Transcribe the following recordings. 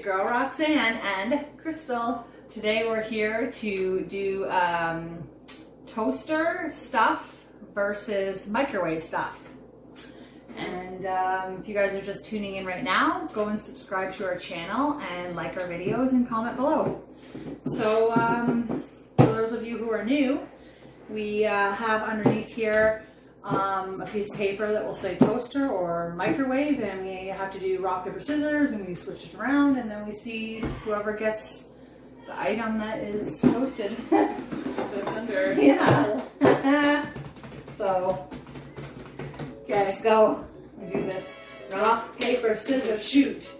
girl Roxanne and Crystal. Today we're here to do toaster stuff versus microwave stuff. And if you guys are just tuning in right now, go and subscribe to our channel and like our videos and comment below. So for those of you who are new, we have underneath here a piece of paper that will say toaster or microwave, and we have to do rock, paper, scissors, and we switch it around, and then we see whoever gets the item that is toasted. So it's under. Yeah. So, okay, let's go. We do this. Rock, paper, scissors, shoot.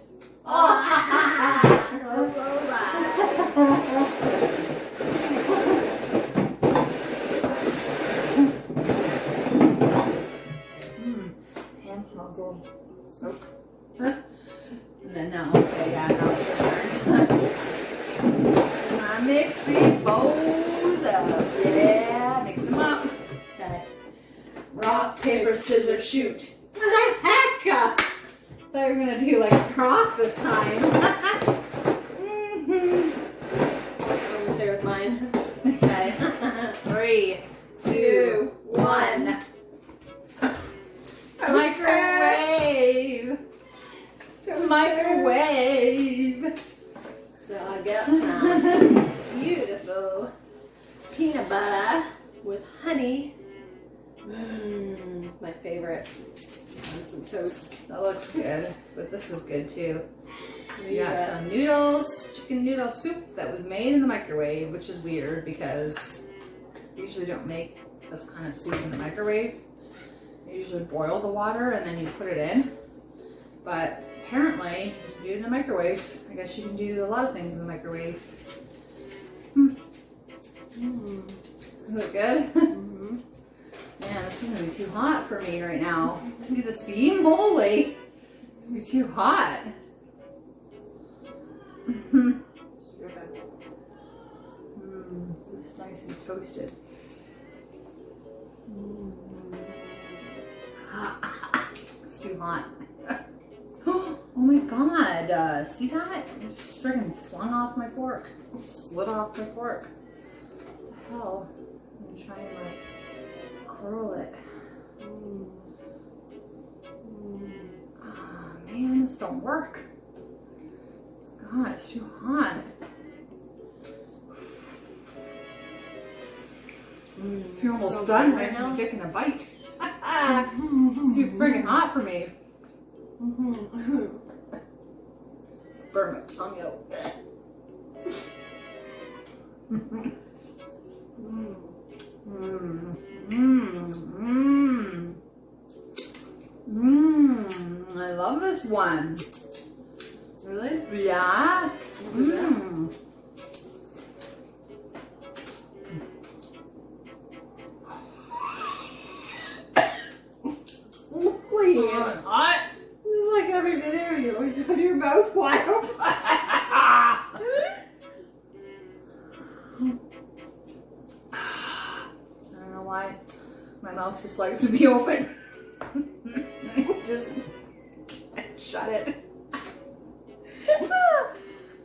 Hands smell good. Soap. And then now, okay, yeah, now it's your turn. I mix these bowls up. Yeah, mix them up. Okay. Rock, paper, scissors, shoot. What the heck? I thought we were gonna do like a crock this time. I'm gonna stay with mine. Okay. 3, 2, 1. Microwave. Microwave. So I got some beautiful peanut butter with honey. My favorite. And some toast. That looks good, but this is good too. We got Yeah. some noodles, chicken noodle soup that was made in the microwave, which is weird because we usually don't make this kind of soup in the microwave. You usually boil the water and then you put it in. But apparently, you can do it in the microwave. I guess you can do a lot of things in the microwave. Is it good? Mm-hmm. Man, this is gonna be too hot for me right now. See the steam? Holy! It's gonna be too hot. This is nice and toasted. It's too hot. Oh my god, see that? It just friggin' flung off my fork. It slid off my fork. What the hell? I'm gonna try and like curl it. Oh man, this don't work. God, it's too hot. You're almost So done good right now. now. Taking a bite. It's too friggin' hot for me. Burn my tongue out. I love this one. Really? Yeah. Holy hot. This is like having dinner and you always have your mouth wide open. I don't know why my mouth just likes to be open. Just shut it.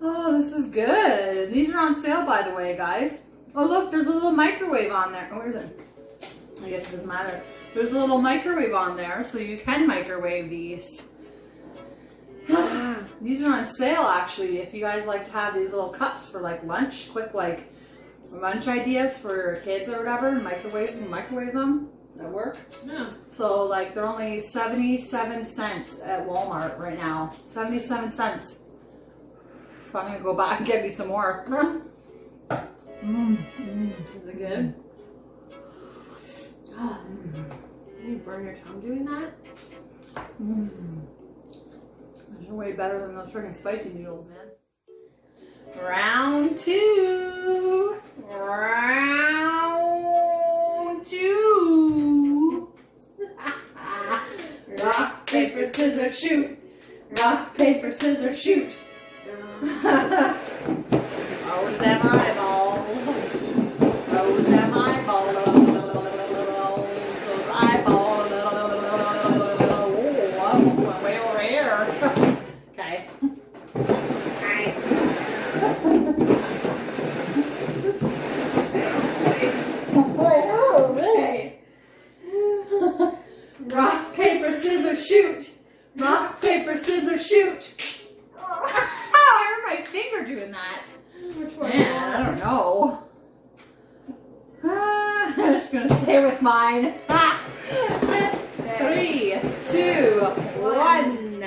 Oh, this is good. These are on sale, by the way, guys. Oh, look, there's a little microwave on there. Oh, where is it? I guess it doesn't matter. There's a little microwave on there, so you can microwave these. These are on sale, actually. If you guys like to have these little cups for like lunch, quick like lunch ideas for your kids or whatever, microwave them. That work. Yeah. So like they're only 77 cents at Walmart right now. 77 cents. I'm gonna go back and get me some more. Is it good? You burn your tongue doing that? Those are way better than those freaking spicy noodles, man. Round 2. Round two. Rock, paper, scissors, shoot. Rock, paper, scissors, shoot. Oh, them eyeballs. Oh, them eyeballs. Those eyeballs. Oh, I almost went way over here. Okay. just gonna stay with mine. Ah. 3, 2, 1.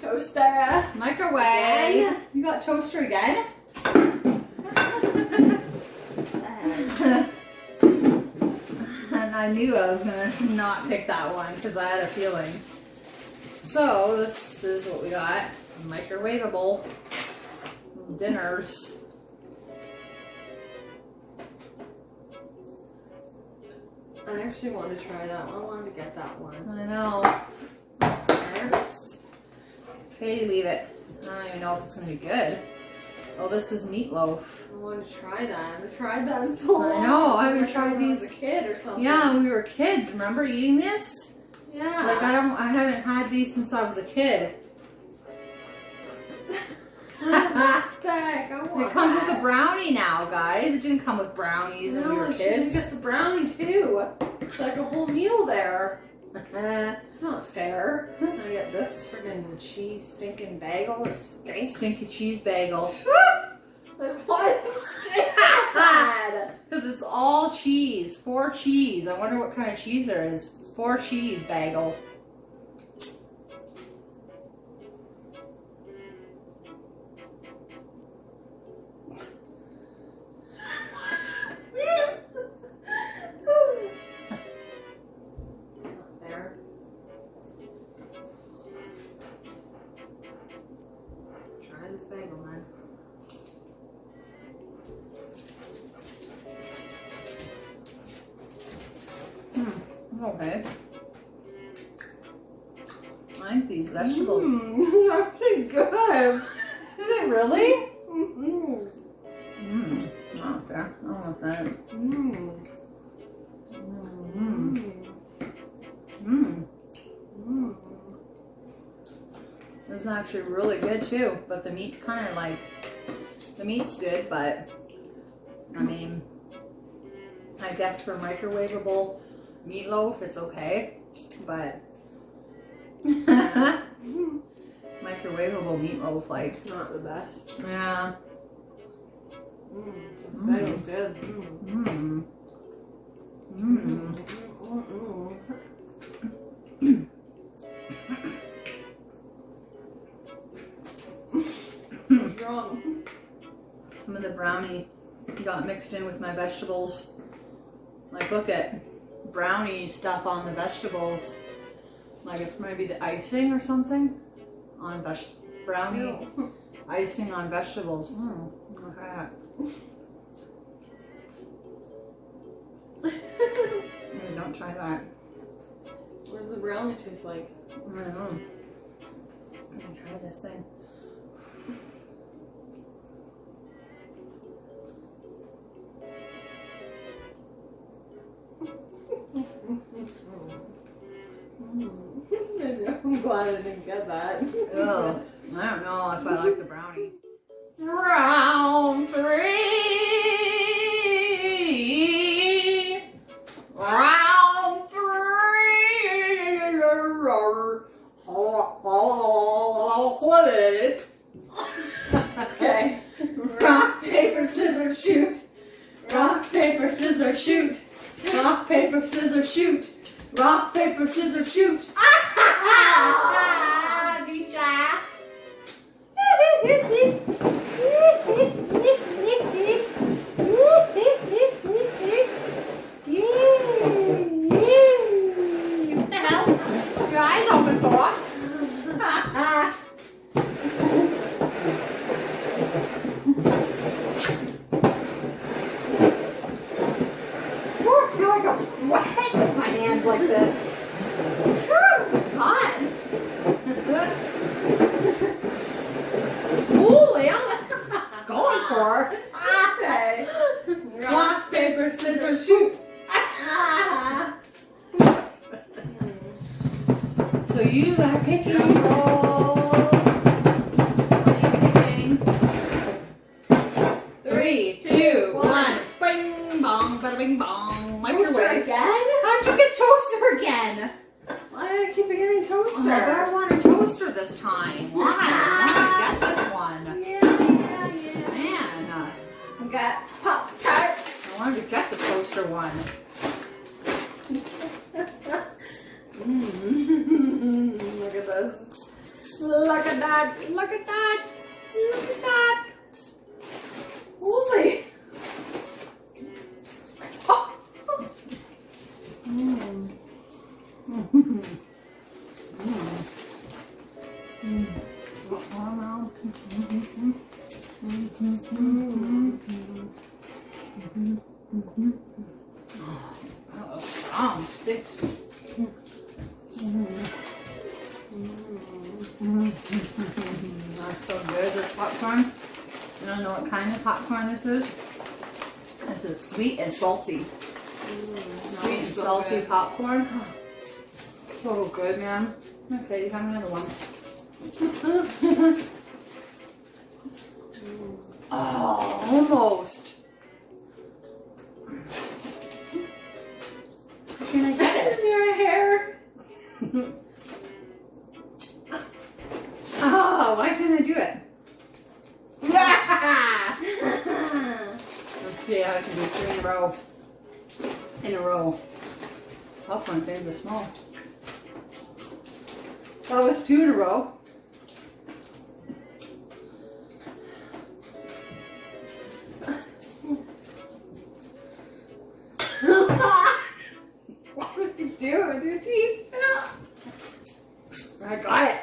Toaster. Microwave. Again? You got toaster again? And I knew I was gonna not pick that one because I had a feeling. So this is what we got. Microwavable dinners. I actually wanted to try that one. I wanted to get that one. I know. Okay, leave it. I don't even know if it's gonna be good. Oh, this is meatloaf. I wanted to try that. I haven't tried that in so long. I know, I haven't Like tried when I was these. a kid or something. Yeah, when we were kids. Remember eating this? Yeah. Like I haven't had these since I was a kid. Heck, I want It comes with that. a brownie now, guys. It didn't come with brownies when we were I should get kids. the brownie too. It's like a whole meal there. It's not fair. I get this friggin' cheese stinking bagel that stinks. Stinky cheese bagel. Like, why is it stinking? Because it's all cheese. 4 cheese. I wonder what kind of cheese there is. It's 4 cheese bagel. It's not fair. Try this bagel, man. Okay. I like these vegetables. Actually good. Is it really? Mm-hmm. Okay. I don't want that. Mm. This is actually really good too, but the meat's kind of like, the meat's good, but I mean, I guess for microwavable meatloaf, it's okay, but microwavable meatloaf, like, Not the best. yeah. This bagel's good. What's wrong? Some of the brownie got mixed in with my vegetables. Like, look at brownie stuff on the vegetables. Like, it's maybe the icing or something on brownie Ew. icing on vegetables. Okay. Don't try that. What does the brownie taste like? I don't know. I'm gonna try this thing. I'm glad I didn't get that. Ugh. I don't know if I like the brownie. Round 3. Round 3. Okay. Rock, paper, scissors, shoot. Rock, paper, scissors, shoot. Rock, paper, scissors, shoot. Rock, paper, scissors, shoot. Beach ass. What the hell? Your eyes open for? I feel like I'm sweating with my hands like this. It's hot. Holy, I'm going for it. Okay. Rock, paper, scissors, shoot. So you are picking. What are you picking? 3, 2, 1. Bing bong, bada bing bong. Toaster Microwave. again? How'd you get toaster again? Why did I keep getting toaster? Oh, I want a toaster this time. Why? I want to get this one. Yeah. Man. I got Pop Tart. wanted to get the toaster one. Look at this. Look at that. Look at that. Look at that. Holy. Oh. That's so good. This popcorn. I don't know what kind of popcorn this is. This is sweet and salty. Sweet and salty popcorn. So good, man. Okay, you have another one. Oh, almost. How can I get it? Your hair. Oh, why can't I do it? Let's see how I can do 3 in a row. In a row. Popcorn things are small. That was 2 in a row. What would you do with your teeth? I got it.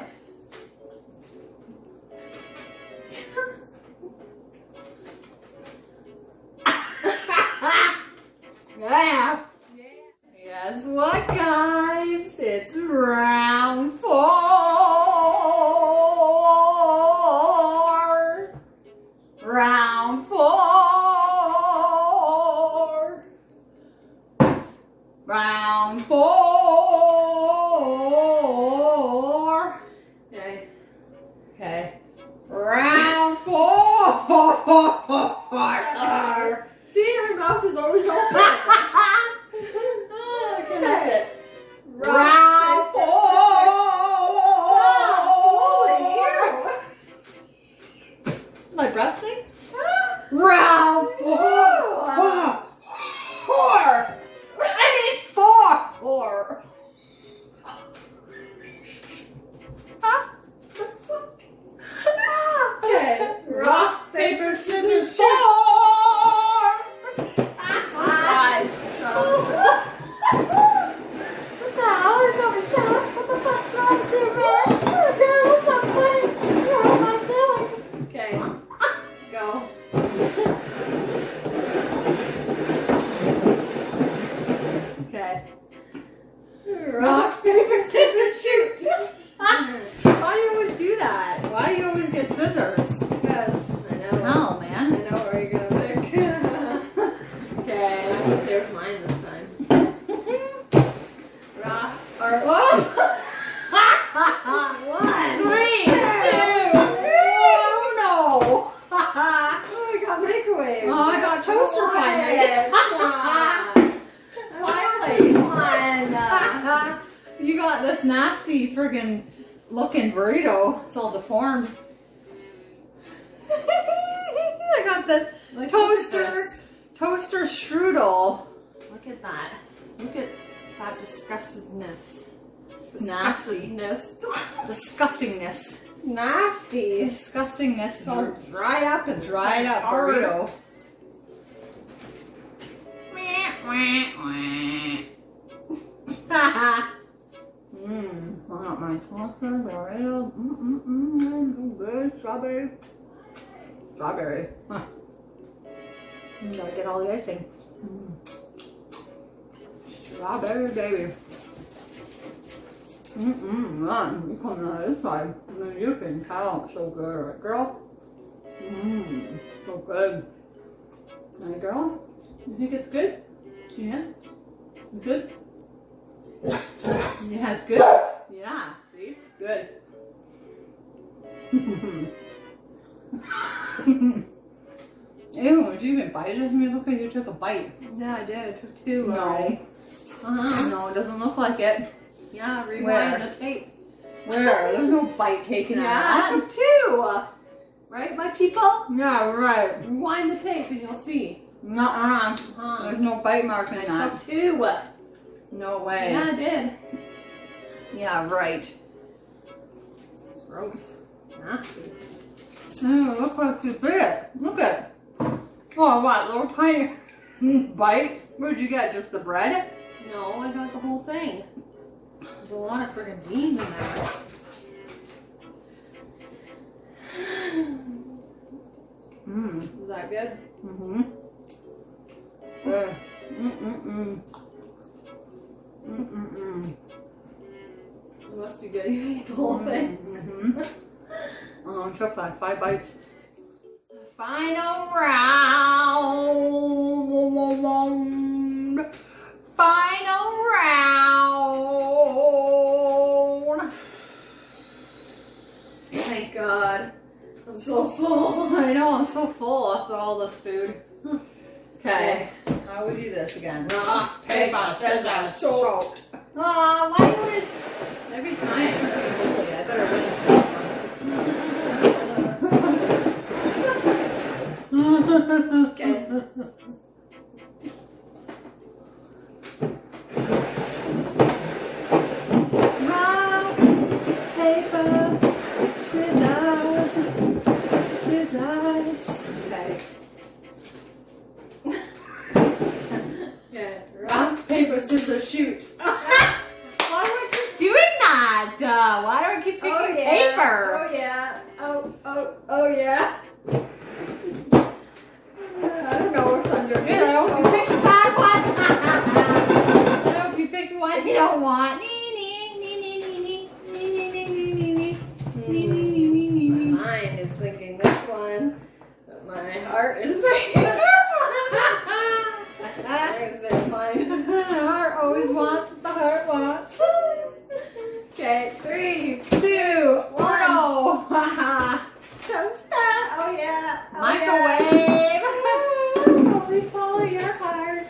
Yeah. Guess what, guys? It's round 4. Round 4. Round 4. Okay. Okay. Round 4. See, her mouth is always open. I can have it. Round 4. Am I breasting? Round 4. 4. I mean 4. Okay. Rock, paper, scissors, 4. Guys. What the hell is up, Michelle? What the fuck's wrong with you, man? Okay, what's up, buddy? You hurt my feelings. Okay. Go. Okay. Rock, paper, scissors, shoot. Why do you always do that? Why do you always get scissors? Because I know. Hell, I man. know where you're gonna pick. Okay, let's stay with mine this time. Rock or Whoa. 1, 3, 2. Oh no. Oh, I got microwave. Oh, I got toaster finally. Finally. You got this nasty friggin' looking burrito. It's all deformed. I got the toaster strudel. Look at that. Look at that disgustingness. Nasty. Disgustingness. Nasty. Disgustingness. It's all dried up and Dried up hard. burrito. I got my toaster burrito. So good. Strawberry. Strawberry. Huh. Gotta get all the icing. Strawberry baby. Man, you coming on this side. And then you can tell it's so good, right, girl? So good. Right, girl? You think it's good? Yeah? It's good? Yeah, it's good? Yeah, see? Good. Ew, did you even bite it? Doesn't even look like you took a bite. Yeah, I did. I took 2 No. already. Uh-huh. No, it doesn't look like it. Yeah, rewind Where? the tape. Where? There's no bite taken out Yeah, I of took 2. Right, my people? that. Yeah, right. Rewind the tape and you'll see. Nuh-uh. Huh. There's no bite mark in I that. took 2. No way. Yeah, I did. Yeah, right. It's gross. Nasty. Oh, look what you bit it. Look at it. Oh, what? Little tiny bite? What'd you get? Just the bread? No, I got the whole thing. There's a lot of freaking beans in there. Mmm. Is that good? Mm-hmm. It must be good. You ate the whole thing. Mm-hmm. Oh, it took like 5 bites. Final round. Final round. Thank God. I'm so full. I know, I'm so full after all this food. Okay, how we do this again? Rock, paper, scissors, soap. Aw, why do it? Every time. I better win this one. Okay. Rock, paper, scissors, scissors. Okay. Yeah. Rock, paper, scissors, shoot. Why do I keep doing that? Why do I keep picking paper? Oh yeah. Oh yeah. I don't know what's under Good, I hope you picked the bad one. I hope you picked the one you don't want. My mind is thinking this one, but my heart is thinking this one. There's it, mine. The heart always wants what the heart wants. Okay, 3, 2, 1. toast that. Oh yeah. Oh, Microwave. Yeah. Always follow your heart.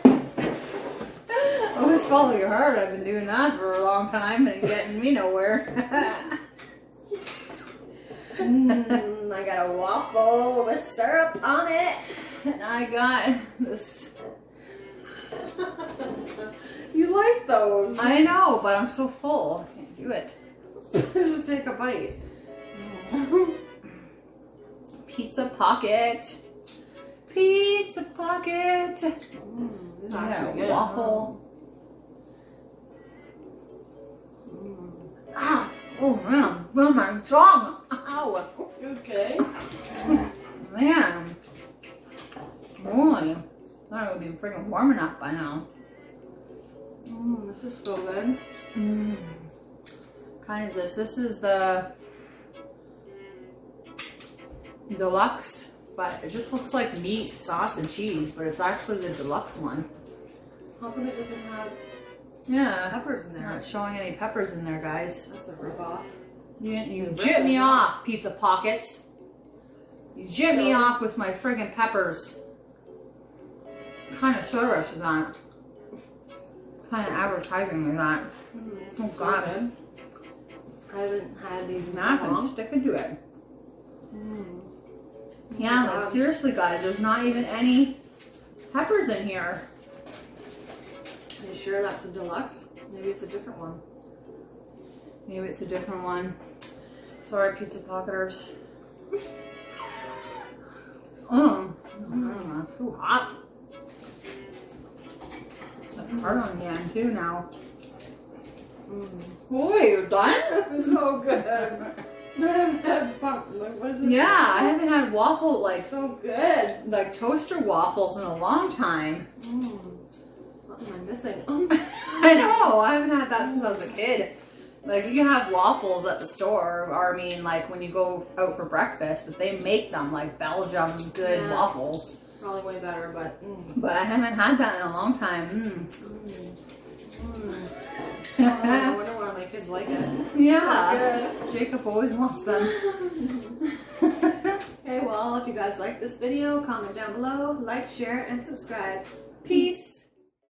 Always follow your heart. I've been doing that for a long time and getting me nowhere. I got a waffle with syrup on it. And I got this. You like those? I know, but I'm so full. I can't do it. Just take a bite. Pizza pocket. Pizza pocket. This is Yeah, actually good. waffle. Ah, oh man, oh my tongue. Ow. Okay. Man. Boy. Thought it would be freaking warm enough by now. This is so good. Kind is this? This is the deluxe, but it just looks like meat, sauce, and cheese, but it's actually the deluxe one. How come it doesn't have Yeah. peppers in there? Not showing any peppers in there, guys. That's a rip-off. You jip me off, pizza pockets. You jip me off with my friggin' peppers. What kind of service is that? What kind of advertising is that? Oh god. Good. I haven't had these in so Nothing. long. Stick into it. Yeah, Oh, like God. seriously, guys, there's not even any peppers in here. Are you sure that's a deluxe? Maybe it's a different one. Maybe it's a different one. Sorry, pizza pocketers. Too hot. It's hard on the end too now. Boy, you're done? It's so good. What is it? Yeah, I haven't had waffle So good. like toaster waffles in a long time. What am I missing? I know, I haven't had that since I was a kid. Like, you can have waffles at the store, or I mean, like, when you go out for breakfast, but they make them, like, Belgium good Yeah. waffles. Probably way better, but. But I haven't had that in a long time. I wonder why my kids like it. Yeah, Jacob always wants them. Okay, well, if you guys like this video, comment down below, like, share, and subscribe. Peace.